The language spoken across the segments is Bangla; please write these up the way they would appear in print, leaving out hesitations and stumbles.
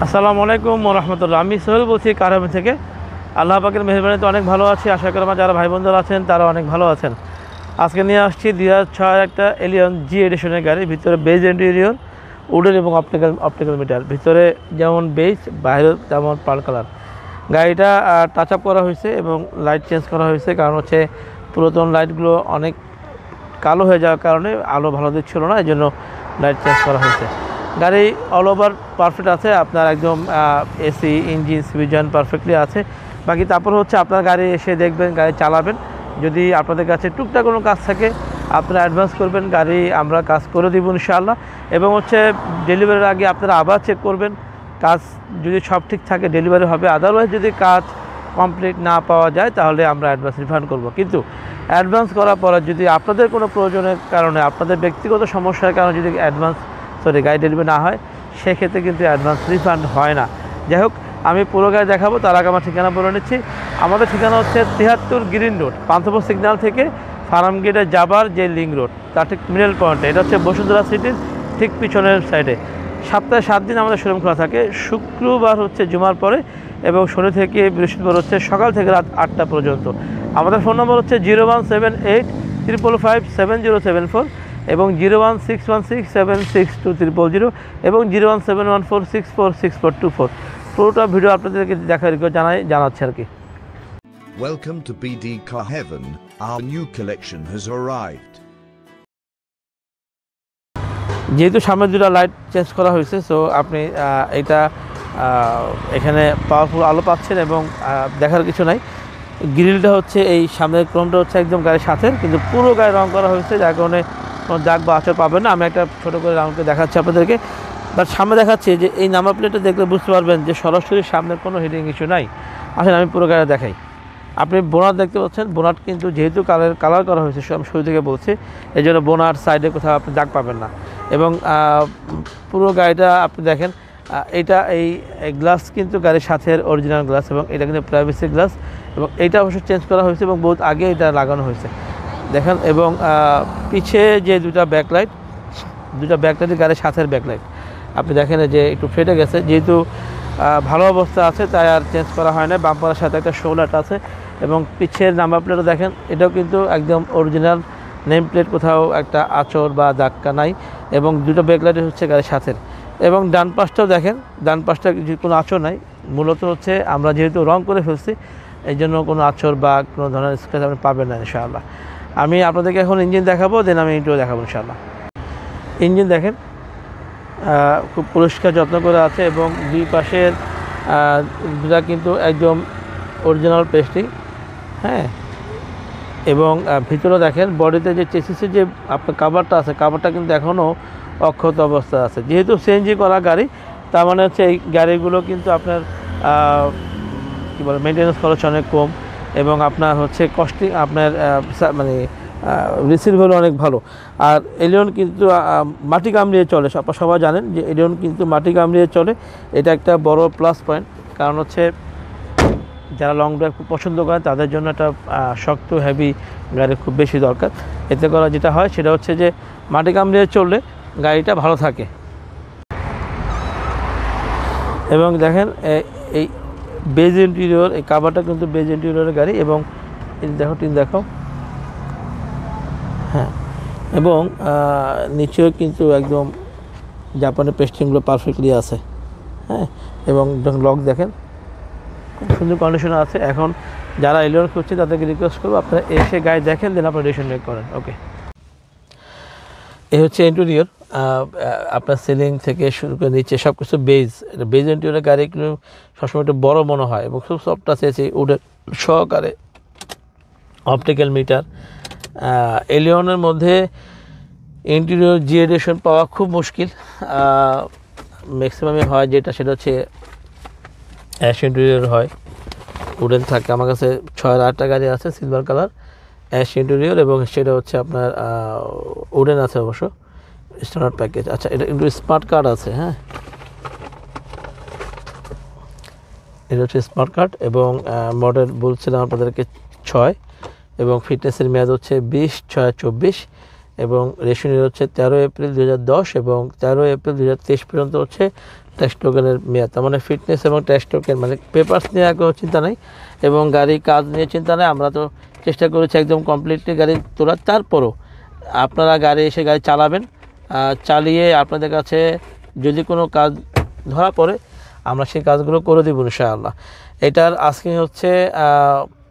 আসসালামু আলাইকুম ওয়া রাহমাতুল্লাহ। আমি সোহেল বলছি কারামি থেকে। আল্লাহ পাকের মেহেরবানিতে অনেক ভালো আছি। আশা করি আমার যারা ভাই বন্ধুরা আছেন তারা অনেক ভালো আছেন। আজকে নিয়ে আসছি 2006 একটা এলিয়ন জি এডিশনের গাড়ি। ভিতরে বেজ ইন্টেরিয়র, উডেন এবং অপটিক্যাল মিটার। ভিতরে যেমন বেজ, বাইরে তেমন পার্ল কালার। গাড়িটা টাচ আপ করা হয়েছে এবং লাইট চেঞ্জ করা হয়েছে, কারণ হচ্ছে পুরাতন লাইটগুলো অনেক কালো হয়ে যাওয়ার কারণে আলো ভালো দিচ্ছিল না, এই জন্য লাইট চেঞ্জ করা হয়েছে। গাড়ি অল ওভার পারফেক্ট আছে, আপনার একদম এসি, ইঞ্জিন, সুইজন পারফেক্টলি আছে। বাকি তারপর হচ্ছে আপনার গাড়ি এসে দেখবেন, গাড়ি চালাবেন। যদি আপনাদের কাছে টুকটাক কোনো কাজ থাকে আপনারা অ্যাডভান্স করবেন, গাড়ি আমরা কাজ করে দেবো ইনশাআল্লাহ। এবং হচ্ছে ডেলিভারির আগে আপনারা আবার চেক করবেন, কাজ যদি সব ঠিক থাকে ডেলিভারি হবে। আদারওয়াইজ যদি কাজ কমপ্লিট না পাওয়া যায় তাহলে আমরা অ্যাডভান্স রিফান্ড করব। কিন্তু অ্যাডভান্স করার পরে যদি আপনাদের কোনো প্রয়োজনের কারণে, আপনাদের ব্যক্তিগত সমস্যার কারণে যদি গাড়ি ডেলিভারি না হয়, সেক্ষেত্রে কিন্তু অ্যাডভান্স রিফান্ড হয় না। যাই হোক, আমি পুরো গাড়ি দেখাবো, তার আগে আমার ঠিকানা বলে নিচ্ছি। আমাদের ঠিকানা হচ্ছে 73 গ্রিন রোড, পান্থপথ সিগন্যাল থেকে ফার্ম গেটে যাবার যে লিঙ্ক রোড, তার ঠিক মিডল পয়েন্টে। এটা হচ্ছে বসুন্ধরা সিটির ঠিক পিছনের সাইডে। সপ্তাহে 7 দিন আমাদের শোরুম খোলা থাকে। শুক্রবার হচ্ছে জুমার পরে এবং শনি থেকে বৃহস্পতিবার হচ্ছে সকাল থেকে রাত 8টা পর্যন্ত। আমাদের ফোন নম্বর হচ্ছে 01785557074 এবং 01616762000 এবং 01714646424। পুরোটা ভিডিও আপনাদেরকে দেখার জানাচ্ছি আর কি। Welcome to BD Car Heaven. Our new collection has arrived. যেহেতু সামনে দুটো লাইট চেঞ্জ করা হয়েছে, সো আপনি এটা এখানে পাওয়ারফুল আলো পাচ্ছেন এবং দেখার কিছু নাই। গ্রিলটা হচ্ছে এই সামনের ক্রোমটা হচ্ছে একদম গাড়ির সাথে, কিন্তু পুরো গাড়ি রং করা হয়েছে, যার কারণে কোনো দাগ বা আঁচড় পাবেন না। আমি একটা ছোটো করে রাউন্ডকে দেখাচ্ছি আপনাদেরকে। বাট সামনে দেখাচ্ছি যে এই নাম্বার প্লেটটা দেখলে বুঝতে পারবেন যে সরাসরি সামনের কোনো হিডিং ইস্যু নাই। আসলে আমি পুরো গাড়ি দেখাই। আপনি বোনাট দেখতে পাচ্ছেন, বোনাট কিন্তু যেহেতু কালার করা হয়েছে, আমি শুরু থেকে বলছি, এই জন্য বোনাট সাইডে কোথাও আপনি দাগ পাবেন না। এবং পুরো গাড়িটা আপনি দেখেন, এই গ্লাস কিন্তু গাড়ির সাথে অরিজিনাল গ্লাস, এবং এটা কিন্তু প্রাইভেসি গ্লাস, এবং এইটা অবশ্য চেঞ্জ করা হয়েছে এবং বহুত আগে এটা লাগানো হয়েছে দেখেন। এবং পিছে যে দুটা ব্যাকলাইট গাড়ির সাথের ব্যাকলাইট আপনি দেখেন যে একটু ফেটে গেছে, যেহেতু ভালো অবস্থা আছে তাই আর চেঞ্জ করা হয় না। বাম্পারের সাথে একটা শোলাট আছে এবং পিছের নাম্বার প্লেটও দেখেন, এটাও কিন্তু একদম অরিজিনাল নেম প্লেট, কোথাও একটা আঁচড় বা ধাক্কা নাই। এবং দুটো ব্যাকলাইট হচ্ছে গাড়ির সাথের। এবং ডান পাশটাও দেখেন, ডান পাশটা কোনো আঁচড় নাই। মূলত হচ্ছে আমরা যেহেতু রং করে ফেলছি, এই জন্য কোনো আঁচড় বা কোনো ধরনের স্ক্র্যাচ আপনি পাবেন না ইনশাআল্লাহ। আমি আপনাদেরকে এখন ইঞ্জিন দেখাবো, দেন আমি এটাও দেখাবো ইনশাআল্লাহ। ইঞ্জিন দেখেন, খুব পরিষ্কার যত্ন করে আছে এবং দুই পাশের দুটা কিন্তু একদম অরিজিনাল পেস্টিং, হ্যাঁ। এবং ভিতরে দেখেন বডিতে যে চেসিসের যে আপনার কাভারটা আছে, কাভারটা কিন্তু এখনও অক্ষত অবস্থা আছে। যেহেতু সিএনজি করা গাড়ি, তার মানে হচ্ছে এই গাড়িগুলো কিন্তু আপনার কী বলে মেনটেন্যান্স খরচ অনেক কম, এবং আপনার হচ্ছে কস্টিং আপনার মানে রিসিভ হলো অনেক ভালো। আর এলিয়ন কিন্তু মাটি কামড়িয়ে চলে, আপনারা সবাই জানেন যে এলিয়ন কিন্তু মাটি কামড়িয়ে চলে। এটা একটা বড় প্লাস পয়েন্ট, কারণ হচ্ছে যারা লং ড্রাইভ খুব পছন্দ করেন তাদের জন্য একটা শক্ত হেভি গাড়ি খুব বেশি দরকার। এতে করা যেটা হয় সেটা হচ্ছে যে মাটি কামড়িয়ে চললে গাড়িটা ভালো থাকে। এবং দেখেন এই বেজ ইন্টেরিয়র, এই কাভারটা কিন্তু বেজ ইন্টেরিয়রের গাড়ি। এবং দেখো হ্যাঁ, এবং নিচেও কিন্তু একদম জাপানের পেস্টিংগুলো পারফেক্টলি আছে, হ্যাঁ। এবং লক দেখেন খুব সুন্দর কন্ডিশনে আছে। এখন যারা এলিয়ন করছে তাদেরকে রিকোয়েস্ট করবো আপনারা এসে গাড়ি দেখেন, দেন আপনারা ডিসিশন মেক করেন। ওকে, এই হচ্ছে ইন্টেরিয়র। আপনার সিলিং থেকে শুরু করে নিচে সব কিছু বেজ ইন্টেরিয়রের গাড়ি কিন্তু সবসময় একটু বড়ো মনে হয় এবং খুব সফট আছে, উডের সহকারে অপটিক্যাল মিটার। এলিয়নের মধ্যে ইন্টেরিয়র জি এডিশন পাওয়া খুব মুশকিল। ম্যাক্সিমামে হয় যেটা, সেটা হচ্ছে অ্যাশ ইন্টেরিয়র হয়, উডেন থাকে। আমার কাছে 6-8টা গাড়ি আছে সিলভার কালার অ্যাশ ইন্টেরিয়র, এবং সেটা হচ্ছে আপনার উডেন আছে অবশ্য স্ট্যান্ডার্ড প্যাকেজ। আচ্ছা, এটা কিন্তু স্মার্ট কার্ড আছে, হ্যাঁ, এটা হচ্ছে স্মার্ট কার্ড। এবং মডেল বলছিলাম আপনাদেরকে 6, এবং ফিটনেসের মেয়াদ হচ্ছে 20/6/24, এবং রেশনিয়ার হচ্ছে 13 এপ্রিল 2010 এবং 13 এপ্রিল 2023 পর্যন্ত হচ্ছে টেস্ট টোকেনের মেয়াদ, তার মানে ফিটনেস এবং টেস্ট টোকেন মানে পেপারস নিয়ে কোনো চিন্তা নেই এবং গাড়ির কাজ নিয়ে চিন্তা নেই। আমরা তো চেষ্টা করেছি একদম কমপ্লিটলি গাড়ি তোলার। তারপরও আপনারা গাড়ি চালাবেন, চালিয়ে আপনাদের কাছে যদি কোনো কাজ ধরা পড়ে আমরা সেই কাজগুলো করে দেবো ইনশাআল্লাহ। এটার আস্কিং হচ্ছে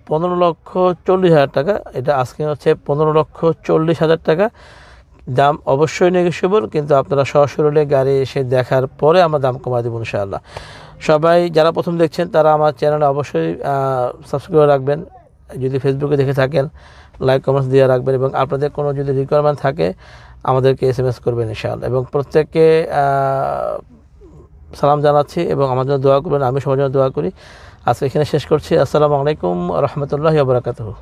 15,40,000 টাকা। এটা আস্কিং হচ্ছে 15,40,000 টাকা। দাম অবশ্যই নেগোশিয়েবল, কিন্তু আপনারা সরাসরি গাড়ি এসে দেখার পরে আমরা দাম কমা দেবো ইনশাআল্লাহ। সবাই যারা প্রথম দেখছেন তারা আমার চ্যানেলে অবশ্যই সাবস্ক্রাইব করে রাখবেন। যদি ফেসবুকে দেখে থাকেন লাইক কমেন্টস দিয়ে রাখবেন এবং আপনাদের কোনো যদি রিকোয়ারমেন্ট থাকে আমাদেরকে SMS করবেন ইনশাআল্লাহ। এবং প্রত্যেককে সালাম জানাচ্ছি এবং আমার জন্য দোয়া করবেন, আমি সবার জন্য দোয়া করি। আজকে এখানে শেষ করছি। আসসালামু আলাইকুম রহমতুল্লাহি ওয়া বারাকাতুহু।